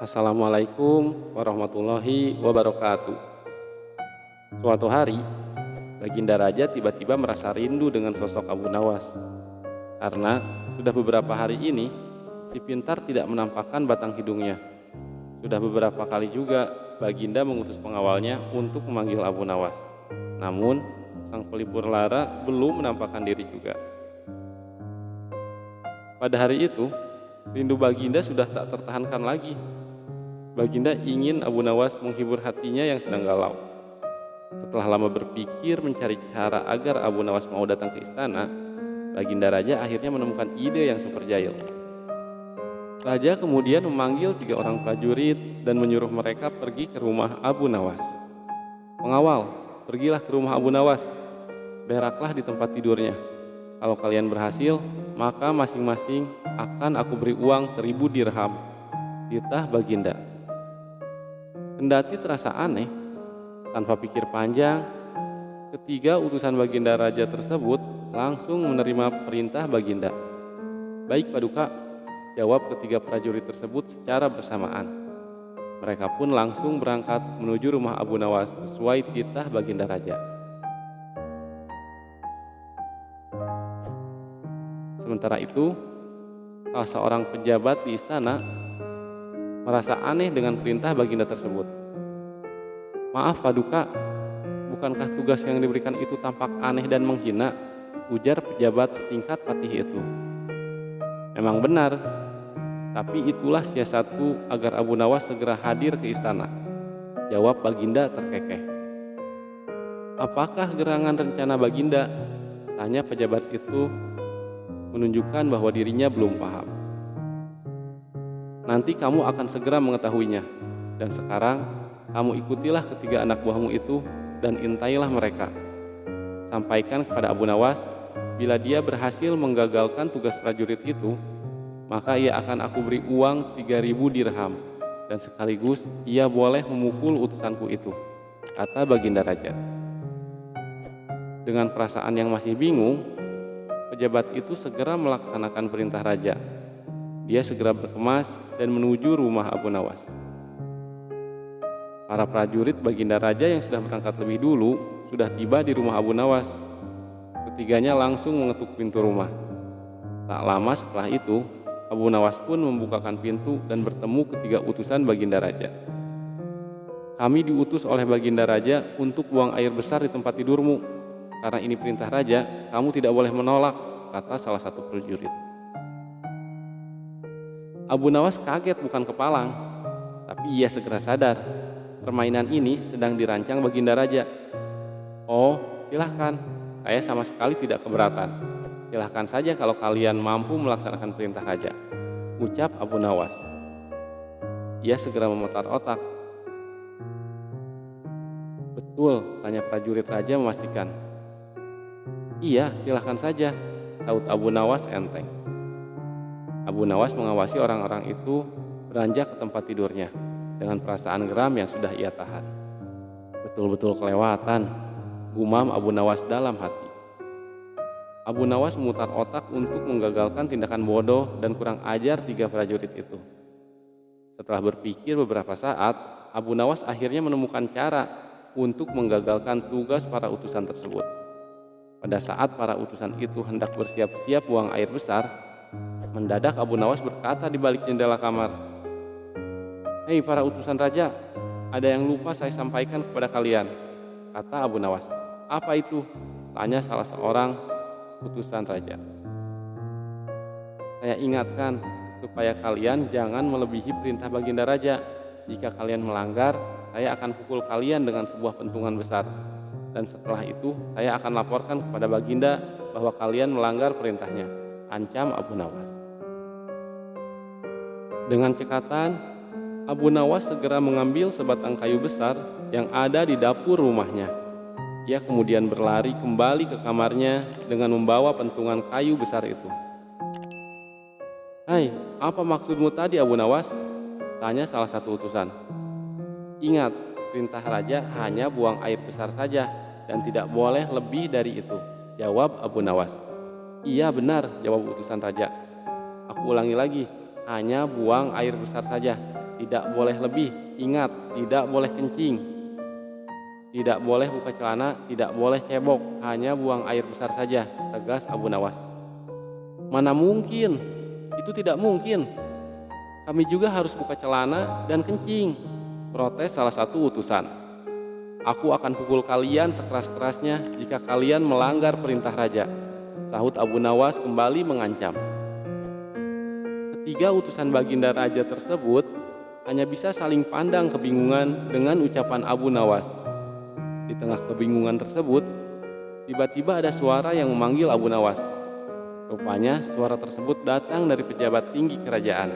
Assalamualaikum warahmatullahi wabarakatuh. Suatu hari, Baginda Raja tiba-tiba merasa rindu dengan sosok Abu Nawas. Karena sudah beberapa hari ini, si pintar tidak menampakkan batang hidungnya. Sudah beberapa kali juga Baginda mengutus pengawalnya untuk memanggil Abu Nawas. Namun, sang pelipur lara belum menampakkan diri juga. Pada hari itu, rindu Baginda sudah tak tertahankan lagi. Baginda ingin Abu Nawas menghibur hatinya yang sedang galau. Setelah lama berpikir mencari cara agar Abu Nawas mau datang ke istana, Baginda Raja akhirnya menemukan ide yang super jahil. Raja kemudian memanggil 3 orang prajurit dan menyuruh mereka pergi ke rumah Abu Nawas. "Pengawal, pergilah ke rumah Abu Nawas. Beraklah di tempat tidurnya. Kalau kalian berhasil, maka masing-masing akan aku beri uang 1000 dirham." Titah Baginda. Kendati terasa aneh, tanpa pikir panjang, ketiga utusan Baginda Raja tersebut langsung menerima perintah Baginda. "Baik Paduka," jawab ketiga prajurit tersebut secara bersamaan. Mereka pun langsung berangkat menuju rumah Abu Nawas sesuai titah Baginda Raja. Sementara itu, salah seorang pejabat di istana merasa aneh dengan perintah Baginda tersebut. "Maaf Paduka, bukankah tugas yang diberikan itu tampak aneh dan menghina?" ujar pejabat setingkat patih itu. "Memang benar, tapi itulah siasatku agar Abu Nawas segera hadir ke istana," jawab Baginda terkekeh. "Apakah gerangan rencana Baginda?" tanya pejabat itu, menunjukkan bahwa dirinya belum paham. "Nanti kamu akan segera mengetahuinya. Dan sekarang, kamu ikutilah ketiga anak buahmu itu dan intailah mereka. Sampaikan kepada Abu Nawas, bila dia berhasil menggagalkan tugas prajurit itu, maka ia akan aku beri uang 3000 dirham, dan sekaligus ia boleh memukul utusanku itu," kata Baginda Raja. Dengan perasaan yang masih bingung, pejabat itu segera melaksanakan perintah Raja. Dia segera berkemas dan menuju rumah Abu Nawas. Para prajurit Baginda Raja yang sudah berangkat lebih dulu sudah tiba di rumah Abu Nawas. Ketiganya langsung mengetuk pintu rumah. Tak lama setelah itu, Abu Nawas pun membukakan pintu dan bertemu ketiga utusan Baginda Raja. "Kami diutus oleh Baginda Raja untuk buang air besar di tempat tidurmu. Karena ini perintah Raja, kamu tidak boleh menolak," kata salah satu prajurit. Abu Nawas kaget bukan kepalang, tapi ia segera sadar permainan ini sedang dirancang Baginda Raja. "Oh, silahkan, saya sama sekali tidak keberatan. Silahkan saja kalau kalian mampu melaksanakan perintah Raja," ucap Abu Nawas. Ia segera memutar otak. "Betul?" tanya prajurit Raja memastikan. "Iya, silahkan saja," saut Abu Nawas enteng. Abu Nawas mengawasi orang-orang itu beranjak ke tempat tidurnya dengan perasaan geram yang sudah ia tahan. "Betul-betul kelewatan," gumam Abu Nawas dalam hati. Abu Nawas memutar otak untuk menggagalkan tindakan bodoh dan kurang ajar 3 prajurit itu. Setelah berpikir beberapa saat, Abu Nawas akhirnya menemukan cara untuk menggagalkan tugas para utusan tersebut. Pada saat para utusan itu hendak bersiap-siap buang air besar, mendadak Abu Nawas berkata di balik jendela kamar, "Hei para utusan Raja, ada yang lupa saya sampaikan kepada kalian," kata Abu Nawas. "Apa itu?" tanya salah seorang utusan Raja. "Saya ingatkan supaya kalian jangan melebihi perintah Baginda Raja. Jika kalian melanggar, saya akan pukul kalian dengan sebuah pentungan besar. Dan setelah itu saya akan laporkan kepada Baginda bahwa kalian melanggar perintahnya," ancam Abu Nawas. Dengan cekatan, Abu Nawas segera mengambil sebatang kayu besar yang ada di dapur rumahnya. Ia kemudian berlari kembali ke kamarnya dengan membawa pentungan kayu besar itu. "Hai, apa maksudmu tadi Abu Nawas?" tanya salah satu utusan. "Ingat, perintah Raja hanya buang air besar saja dan tidak boleh lebih dari itu," jawab Abu Nawas. "Iya benar," jawab utusan Raja. "Aku ulangi lagi, hanya buang air besar saja, tidak boleh lebih. Ingat, tidak boleh kencing, tidak boleh buka celana, tidak boleh cebok, hanya buang air besar saja, tegas Abu Nawas. Mana mungkin, itu tidak mungkin. Kami juga harus buka celana dan kencing, protes salah satu utusan. Aku akan pukul kalian sekeras-kerasnya jika kalian melanggar perintah raja, sahut Abu Nawas kembali mengancam. Ketiga utusan baginda raja tersebut hanya bisa saling pandang kebingungan dengan ucapan Abu Nawas. Di tengah kebingungan tersebut, tiba-tiba ada suara yang memanggil Abu Nawas. Rupanya suara tersebut datang dari pejabat tinggi kerajaan.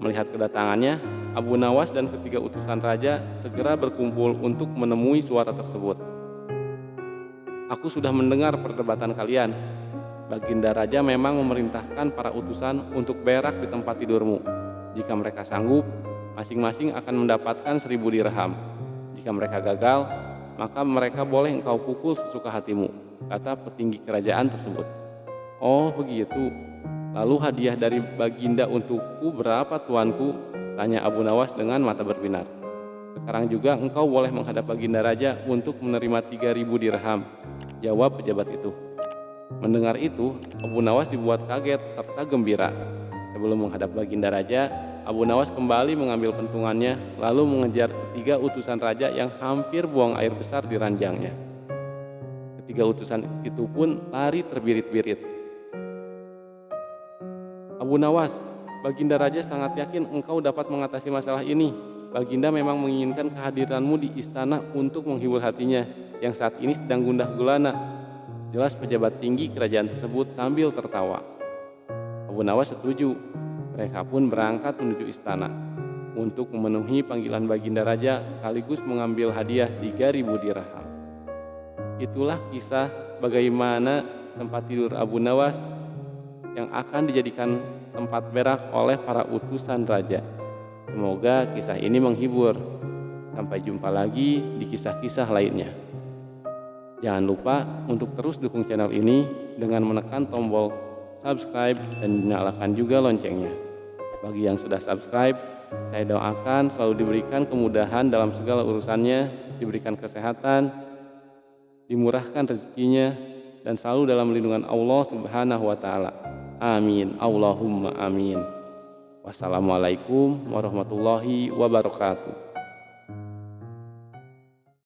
Melihat kedatangannya, Abu Nawas dan ketiga utusan raja segera berkumpul untuk menemui suara tersebut. Aku sudah mendengar perdebatan kalian. Baginda raja memang memerintahkan para utusan untuk berak di tempat tidurmu. Jika mereka sanggup, masing-masing akan mendapatkan 1000 dirham. Jika mereka gagal, maka mereka boleh engkau pukul sesuka hatimu, kata petinggi kerajaan tersebut. Oh begitu, lalu hadiah dari baginda untukku berapa tuanku? Tanya Abu Nawas dengan mata berbinar. Sekarang juga engkau boleh menghadap baginda raja untuk menerima 3000 dirham, jawab pejabat itu. Mendengar itu, Abu Nawas dibuat kaget serta gembira. Sebelum menghadap baginda raja, Abu Nawas kembali mengambil pentungannya lalu mengejar ketiga utusan raja yang hampir buang air besar di ranjangnya. Ketiga utusan itu pun lari terbirit-birit. Abu Nawas, baginda raja sangat yakin engkau dapat mengatasi masalah ini. Baginda memang menginginkan kehadiranmu di istana untuk menghibur hatinya yang saat ini sedang gundah gulana, jelas pejabat tinggi kerajaan tersebut sambil tertawa. Abu Nawas setuju. Mereka pun berangkat menuju istana untuk memenuhi panggilan baginda raja sekaligus mengambil hadiah 3000 dirham. Itulah kisah bagaimana tempat tidur Abu Nawas yang akan dijadikan tempat berak oleh para utusan raja. Semoga kisah ini menghibur. Sampai jumpa lagi di kisah-kisah lainnya. Jangan lupa untuk terus dukung channel ini dengan menekan tombol subscribe dan nyalakan juga loncengnya. Bagi yang sudah subscribe, saya doakan selalu diberikan kemudahan dalam segala urusannya, diberikan kesehatan, dimurahkan rezekinya, dan selalu dalam lindungan Allah Subhanahu wa Ta'ala. Amin. Allahumma amin. Wassalamualaikum warahmatullahi wabarakatuh.